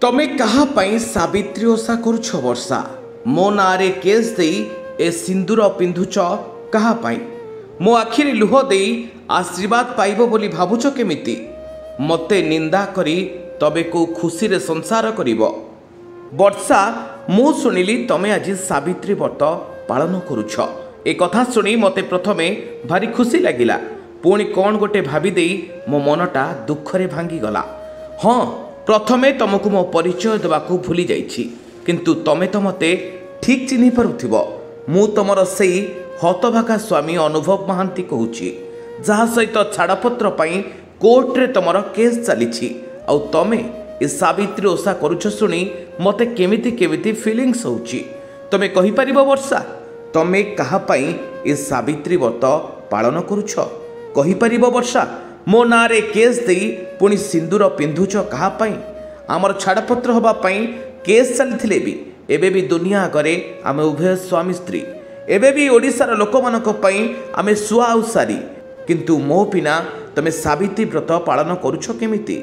तमे कहा पाई सावित्री ओषा करुछ वर्षा मो नारे केस देई ए सिंदूर पिंधुच कहा पाई मो आखिरी लुह देई आशीर्वाद पाइबो बोली भाबुछ केमिति मते निंदा करी तबे को खुशी रे संसार करिवो। वर्षा मु सुनिली तमे आज सावित्री व्रत पालन करुछ ए कथा सुनी मते प्रथमे भारी खुशी लागिला पुणी कौन गोटे भाभी देई मो मनटा दुखरे भांगी गला। हाँ प्रथमे तुमको मो परिचय देवाकू भूली जाइछि किंतु तमे तो मते ठीक चिन्हि पारुथिबो। मु तमर सेई हतभागा स्वामी अनुभव महांती कहूछि जहा सहित छाड़पत्र पाई कोर्ट रे तमर केस चलीछि आउ तमे ए सावित्री ओषा करुछ सुनी मते केमिति केमिति फीलिंग्स होछि तमे कहि परिबो वर्षा तमे कहा पाई ए सावित्री व्रत पालन करुछ कहि परिबो वर्षा मो नारे केस देई पुणी सिंदूर पिंधुच कहा पाई आमर छाड़पत्र हवा पाई केस चलथिले भी एबे भी दुनिया आगरे आमे उभय स्वामी स्त्री एबे भी ओडिसार लोकमानक पई आमे सुआ आउ सारी किंतु मो बिना तमे सावित्री व्रत पालन करुछ केमिति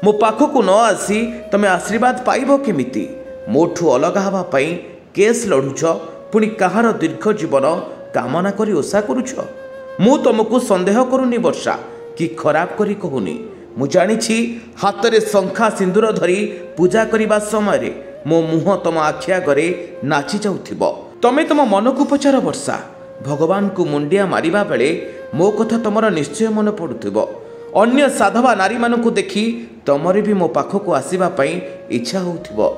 मो पाखकु न आसी तमे आशीर्वाद पाइबो केमिति मोठू अलग हवा पाई केस लढुछ पुणी कहार दीर्घ जीवन कामना करी ओषा करुछ। मु तुमको संदेह करूनी वर्षा कि खराब करी कहूनी मु जानिछि हातरे शंखा सिंदूर धरी पूजा करिबा समय रे मो मुह तम आखि आगरे नाची जाउथिबो तमे तम मन को पचार वर्षा भगवान को मुंडिया मारिबा बेले मो कथा तमर निश्चय मन पडुथिबो अन्य साधवा नारी मानकु देखि तमरे भी मो पाखको आसीबा पई इच्छा होउथिबो।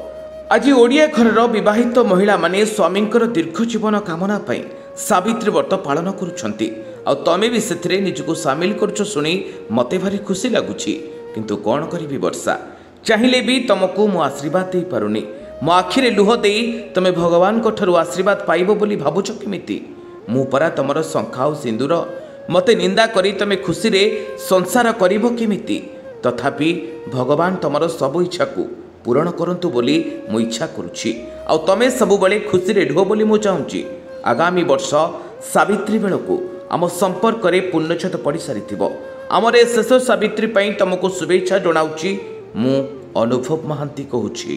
आज ओडिया घरर विवाहित महिला माने स्वामींकर दीर्घ जीवन कामना पई सावित्री व्रत पालन करुछंती आ तमे भी सेथिरे निजको सामिल करछ सुनी मते भारी खुशी लागुछि किंतु कोन करिबी वर्षा चाहिले भी तुमको मो आशीर्वाद दे पारुनी मो आखिरे लुह देई तमे भगवान को ठरु आशीर्वाद पाइबो बोली भाबुछ केमिति मु परा तमर शंखा सिंदूर मते निंदा करी तमे खुशी रे संसार करिबो केमिति तथापि भगवान तमर सब इच्छा को पूरण करंतु बोली मु इच्छा करुछि आ तमे सब बेले खुशी रे ढो बोली मु चाहूछि। आगामी वर्ष सावित्री बेलको आम संपर्क रे पुण्यछत पड़ी सारिथिबो आमरे शेष सावित्री पई तुमको शुभेच्छा जणाउछि मु अनुभव महांती कहूछि।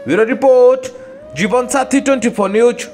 ब्यूरो रिपोर्ट जीवन साथी 24 न्यूज।